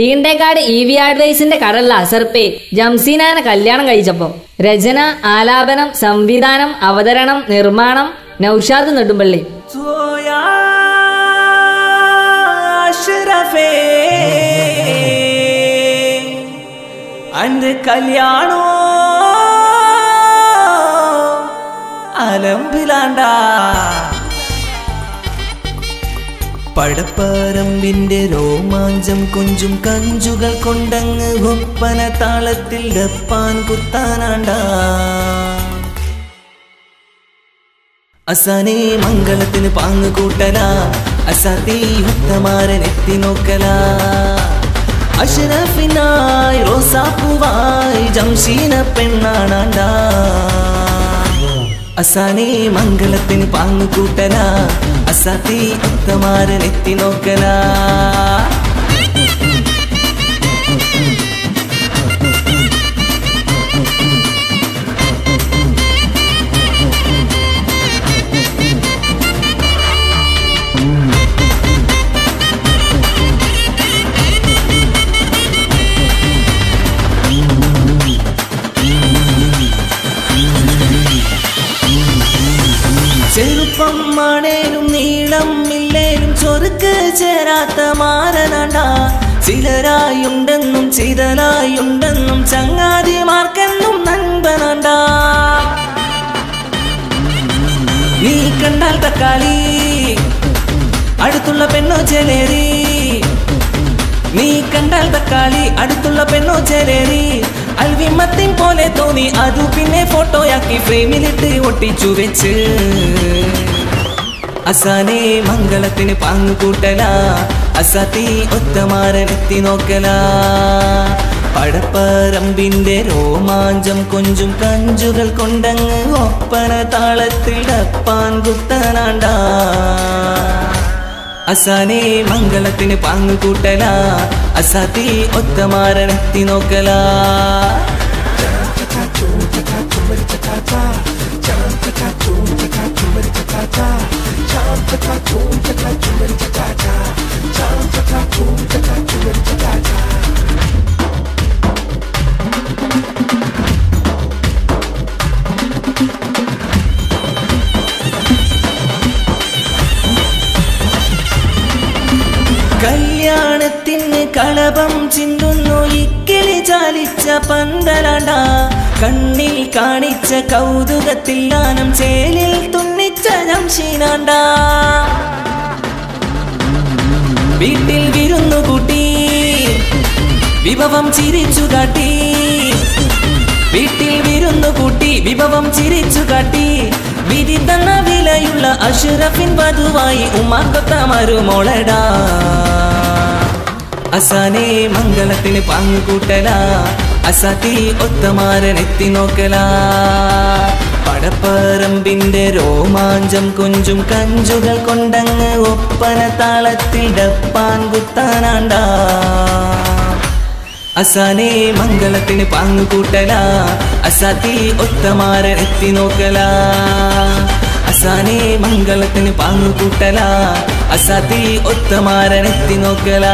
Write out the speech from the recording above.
തീണ്ടേക്കാട് EV അഡ്വൈസിന്റെ കടല്ല അസർപ്പേ ജംസീനാനെ കല്യാണം കഴിച്ചപ്പോ. രചന, ആലാപനം, സംവിധാനം, അവതരണം, നിർമ്മാണം നൗഷാദ് നെടുമ്പള്ളി. കല്യാണോ അലമ്പിലാണ്ടാ പടപ്പറമ്പിന്റെ രോമാഞ്ചം കൊഞ്ചും കഞ്ചുകൾ കൊണ്ടങ്ങ് ഒപ്പന താളത്തിൽ ഡപ്പാൻ കുത്താനാണ്ടാ. അസാനെ മംഗളത്തിന് പാങ്ങ് കൂട്ടല, അസാത്തി ഉത്തമാരൻ എത്തി നോക്കല. അഷ്റഫിനായി റോസാപ്പൂവായി ജംഷീന പെണ്ണാണാണ്ടാ. അസാനെ മംഗളത്തിന് പാങ്ങ് കൂട്ടല, അസാത്തി ഉത്തമാരൻ എത്തി നോക്കല. ചെറുപ്പം മണേലും നീളം ഇല്ലേലും ചൊറുക്ക് ചേരാത്ത മാരനാണ്ടാ. ചിലരായുണ്ടെന്നും ചിതലായുണ്ടെന്നും ചങ്ങാതിമാർക്കെന്നും നൻപനാണ്ടാ. നീ കണ്ടാൽ തക്കാളി അടുത്തുള്ള പെണ്ണോ ചെലേറി. നീ കണ്ടാൽ തക്കാളി അടുത്തുള്ള പെണ്ണോ ചെലേറി. അൽവിമത്തിൻ പോലെ തോന്നി, അതു പിന്നെ ഫോട്ടോയാക്കി ഫ്രെയിമിലിട്ട് ഒട്ടിച്ചു വെച്ച്. അസാനെ മംഗളത്തിന് പാങ്ങ് കൂട്ടല, അസാത്തി ഒത്തമാരൻ എത്തി നോക്കല. പടപ്പറമ്പിന്റെ രോമാഞ്ചം കൊഞ്ചും കഞ്ചുകൾ കൊണ്ടങ്ങ് ഒപ്പന താളത്തിൽ ഡപ്പാൻ കുത്തനാണ്ടാ. അസാനെ മംഗളത്തിന് പാങ്ങ് കൂട്ടല, അസാത്തി ഒത്തമാരൻ എത്തി നോക്കല. കല്യാണത്തിന് കളഭം ചിന്തുന്നു ഇക്കിളി ചാലിച്ച പന്തലാണ്ടാ. കണ്ണിൽ കാണിച്ച കൗതുകത്തിൽ ഗാനം ചേലിൽ തുന്നിച്ച ജംഷീനാണ്ടാ. വീട്ടിൽ വിരുന്നു കൂട്ടി വിഭവം ചിരിച്ചു കാട്ടി. വീട്ടിൽ വിരുന്നു കൂട്ടി വിഭവം ചിരിച്ചു കാട്ടി. വിധി തന്ന വിലയുള്ള അഷ്റഫിൻ വധുവായി ഉമ്മാക്കൊത്ത മരുമോളടാ. അസാനെ മംഗളത്തിന് പാങ്ങ് കൂട്ടല, അസാത്തി ഒത്തമാരൻ എത്തി നോക്കല. പടപ്പറമ്പിന്റെ രോമാഞ്ചം കൊഞ്ചും കഞ്ചുകൾ കൊണ്ടങ്ങ് ഒപ്പന താളത്തിൽ ഡപ്പാൻ കുത്താനാണ്ടാ. അസാനെ മംഗളത്തിന് പാങ്ങ് കൂട്ടല, അസാത്തി ഒത്തമാരൻ എത്തി നോക്കല. അസാനെ മംഗളത്തിന് പാങ്ങ് കൂട്ടല, അസാത്തി ഒത്തമാരൻ എത്തി നോക്കല.